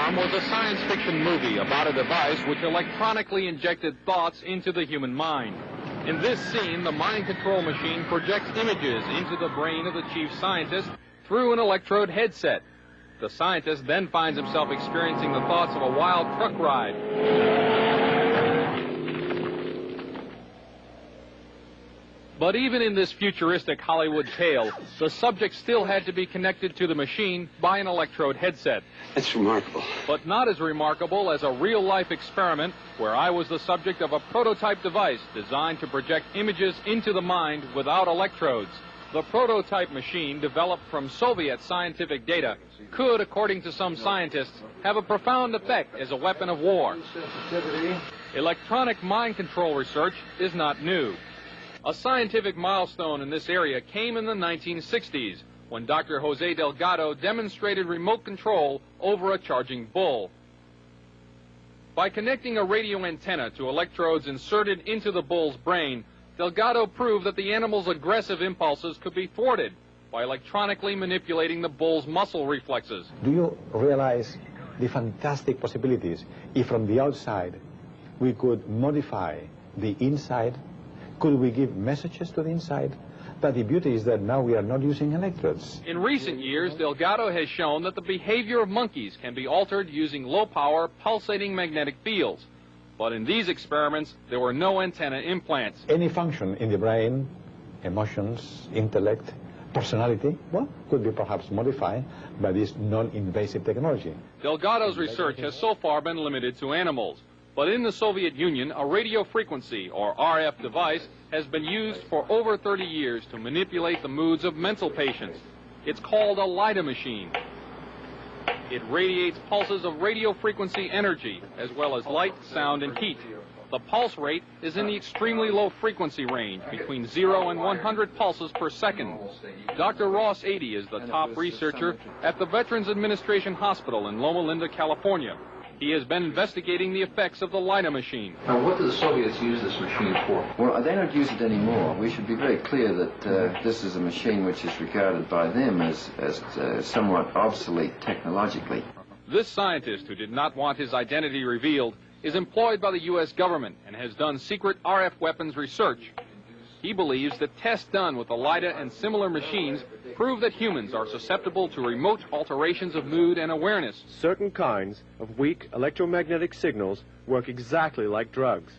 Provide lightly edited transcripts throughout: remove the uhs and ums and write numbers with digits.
Alarm was a science fiction movie about a device which electronically injected thoughts into the human mind. In this scene, the mind control machine projects images into the brain of the chief scientist through an electrode headset. The scientist then finds himself experiencing the thoughts of a wild truck ride. But even in this futuristic Hollywood tale, the subject still had to be connected to the machine by an electrode headset. That's remarkable. But not as remarkable as a real-life experiment where I was the subject of a prototype device designed to project images into the mind without electrodes. The prototype machine, developed from Soviet scientific data, could, according to some scientists, have a profound effect as a weapon of war. Electronic mind control research is not new. A scientific milestone in this area came in the 1960s when Dr. Jose Delgado demonstrated remote control over a charging bull. By connecting a radio antenna to electrodes inserted into the bull's brain, Delgado proved that the animal's aggressive impulses could be thwarted by electronically manipulating the bull's muscle reflexes. Do you realize the fantastic possibilities if from the outside we could modify the inside? Could we give messages to the inside? But the beauty is that now we are not using electrodes. In recent years, Delgado has shown that the behavior of monkeys can be altered using low-power, pulsating magnetic fields. But in these experiments, there were no antenna implants. Any function in the brain, emotions, intellect, personality, well, could be perhaps modified by this non-invasive technology. Delgado's research has so far been limited to animals. But in the Soviet Union, a radio frequency, or RF device, has been used for over 30 years to manipulate the moods of mental patients. It's called a LIDA machine. It radiates pulses of radio frequency energy, as well as light, sound, and heat. The pulse rate is in the extremely low frequency range, between 0 and 100 pulses per second. Dr. Ross 80 is the top researcher at the Veterans Administration Hospital in Loma Linda, California. He has been investigating the effects of the LIDA machine. Now, what do the Soviets use this machine for? Well, they don't use it anymore. We should be very clear that this is a machine which is regarded by them as somewhat obsolete technologically. This scientist, who did not want his identity revealed, is employed by the U.S. government and has done secret RF weapons research. He believes that tests done with the LIDA and similar machines prove that humans are susceptible to remote alterations of mood and awareness. Certain kinds of weak electromagnetic signals work exactly like drugs.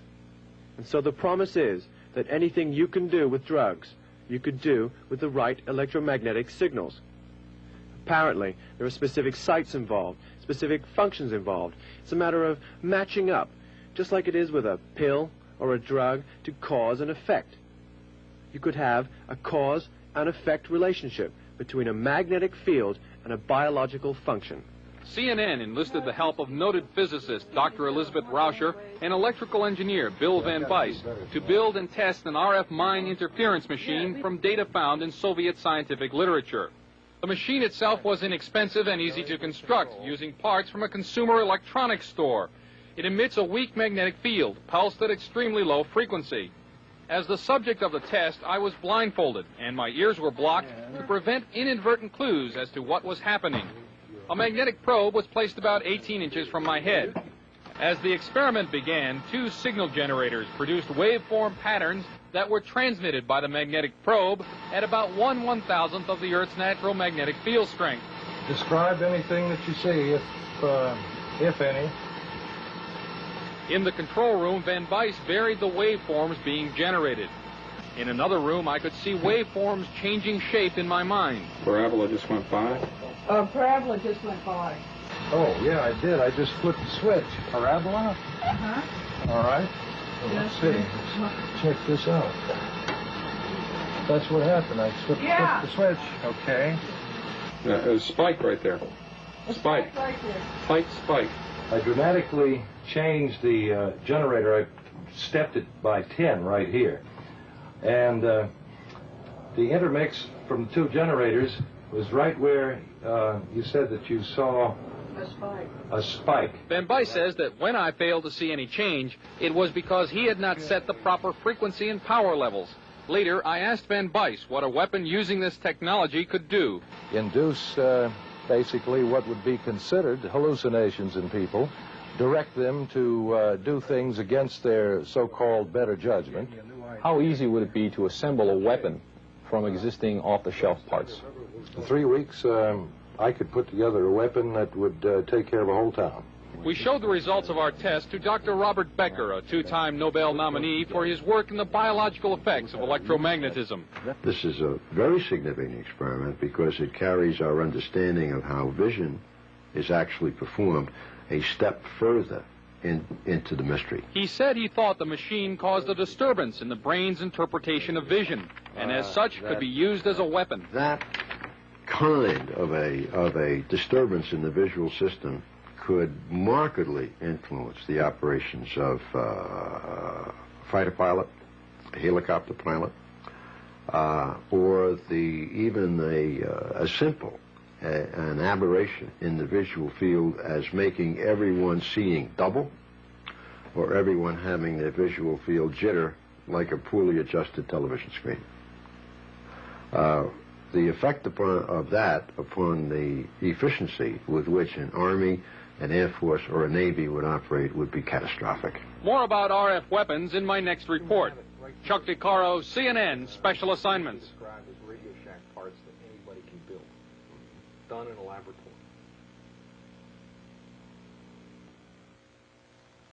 And so the promise is that anything you can do with drugs, you could do with the right electromagnetic signals. Apparently, there are specific sites involved, specific functions involved. It's a matter of matching up, just like it is with a pill or a drug, to cause and effect. You could have a cause and effect relationship between a magnetic field and a biological function. CNN enlisted the help of noted physicist Dr. Elizabeth Rauscher and electrical engineer Bill Van Bice to build and test an RF mind interference machine from data found in Soviet scientific literature. The machine itself was inexpensive and easy to construct, using parts from a consumer electronics store. It emits a weak magnetic field, pulsed at extremely low frequency. As the subject of the test, I was blindfolded, and my ears were blocked to prevent inadvertent clues as to what was happening. A magnetic probe was placed about 18 inches from my head. As the experiment began, two signal generators produced waveform patterns that were transmitted by the magnetic probe at about 1/1000th of the Earth's natural magnetic field strength. Describe anything that you see, if any. In the control room, Van Bice varied the waveforms being generated. In another room, I could see waveforms changing shape in my mind. Parabola just went by? Parabola just went by. Oh, yeah, I did. I just flipped the switch. Parabola? Uh-huh. All right. Well, let's see. Let's check this out. That's what happened. I flipped the switch. Okay. A spike right there. Spike. Right there. Tight spike. I dramatically changed the generator. I stepped it by 10 right here. And the intermix from the two generators was right where you said that you saw a spike. Van Bice says that when I failed to see any change, it was because he had not set the proper frequency and power levels. Later, I asked Van Bice what a weapon using this technology could do. Induce basically what would be considered hallucinations in people, direct them to do things against their so-called better judgment. How easy would it be to assemble a weapon from existing off-the-shelf parts? In 3 weeks, I could put together a weapon that would take care of a whole town. We showed the results of our test to Dr. Robert Becker, a two-time Nobel nominee for his work in the biological effects of electromagnetism. This is a very significant experiment because it carries our understanding of how vision is actually performed a step further into the mystery. He said he thought the machine caused a disturbance in the brain's interpretation of vision, and as such could be used as a weapon. That kind of a disturbance in the visual system could markedly influence the operations of a fighter pilot, a helicopter pilot, or even a simple an aberration in the visual field as making everyone seeing double, or everyone having their visual field jitter like a poorly adjusted television screen. The effect of that upon the efficiency with which an Army, an Air Force, or a Navy would operate would be catastrophic. More about RF weapons in my next report. Chuck DeCaro, CNN, Special Assignments. Described as Radio Shack parts that anybody can build, done in a laboratory.